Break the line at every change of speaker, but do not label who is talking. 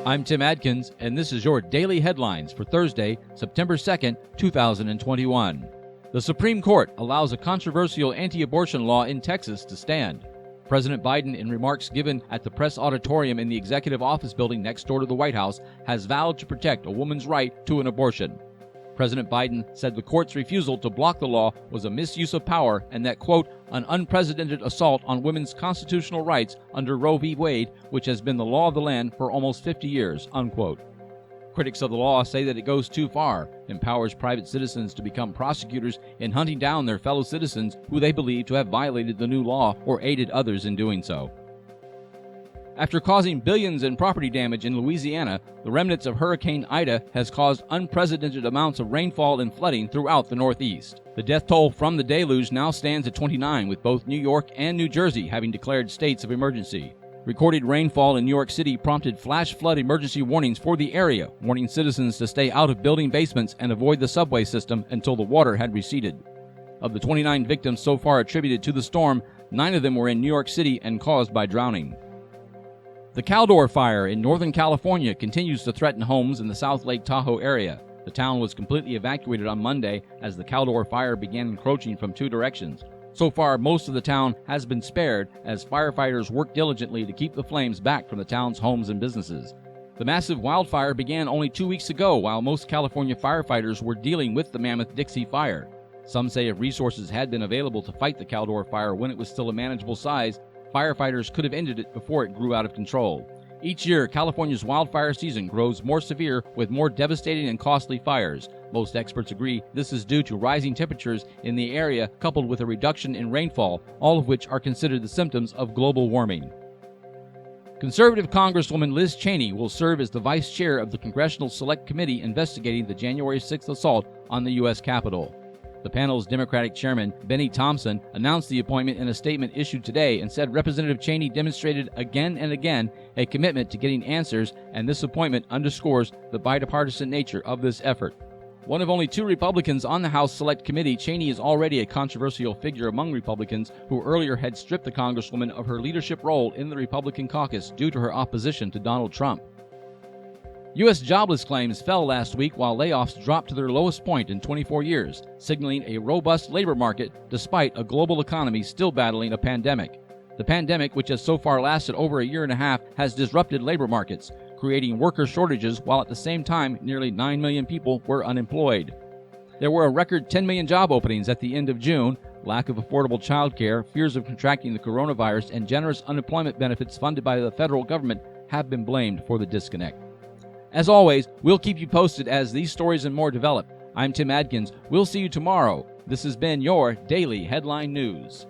I'm Tim Adkins, and this is your daily headlines for Thursday, September 2nd, 2021. The Supreme Court allows a controversial anti-abortion law in Texas to stand. President Biden, in remarks given at the press auditorium in the Executive Office building next door to the White House, has vowed to protect a woman's right to an abortion. President Biden said the court's refusal to block the law was a misuse of power and that, quote, an unprecedented assault on women's constitutional rights under Roe v. Wade, which has been the law of the land for almost 50 years, unquote. Critics of the law say that it goes too far, empowers private citizens to become prosecutors in hunting down their fellow citizens who they believe to have violated the new law or aided others in doing so. After causing billions in property damage in Louisiana, the remnants of Hurricane Ida has caused unprecedented amounts of rainfall and flooding throughout the Northeast. The death toll from the deluge now stands at 29, with both New York and New Jersey having declared states of emergency. Recorded rainfall in New York City prompted flash flood emergency warnings for the area, warning citizens to stay out of building basements and avoid the subway system until the water had receded. Of the 29 victims so far attributed to the storm, 9 of them were in New York City and caused by drowning. The Caldor Fire in Northern California continues to threaten homes in the South Lake Tahoe area. The town was completely evacuated on Monday as the Caldor Fire began encroaching from 2 directions. So far, most of the town has been spared as firefighters work diligently to keep the flames back from the town's homes and businesses. The massive wildfire began only 2 weeks ago, while most California firefighters were dealing with the mammoth Dixie Fire. Some say if resources had been available to fight the Caldor Fire when it was still a manageable size, firefighters could have ended it before it grew out of control. Each year, California's wildfire season grows more severe with more devastating and costly fires. Most experts agree this is due to rising temperatures in the area coupled with a reduction in rainfall, all of which are considered the symptoms of global warming. Conservative Congresswoman Liz Cheney will serve as the vice chair of the Congressional Select Committee investigating the January 6th assault on the U.S. Capitol. The panel's Democratic chairman, Benny Thompson, announced the appointment in a statement issued today and said Representative Cheney demonstrated again and again a commitment to getting answers, and this appointment underscores the bipartisan nature of this effort. One of only 2 Republicans on the House Select Committee, Cheney is already a controversial figure among Republicans who earlier had stripped the Congresswoman of her leadership role in the Republican caucus due to her opposition to Donald Trump. U.S. jobless claims fell last week while layoffs dropped to their lowest point in 24 years, signaling a robust labor market despite a global economy still battling a pandemic. The pandemic, which has so far lasted over a year and a half, has disrupted labor markets, creating worker shortages while at the same time nearly 9 million people were unemployed. There were a record 10 million job openings at the end of June. Lack of affordable child care, fears of contracting the coronavirus, and generous unemployment benefits funded by the federal government have been blamed for the disconnect. As always, we'll keep you posted as these stories and more develop. I'm Tim Adkins. We'll see you tomorrow. This has been your Daily Headline News.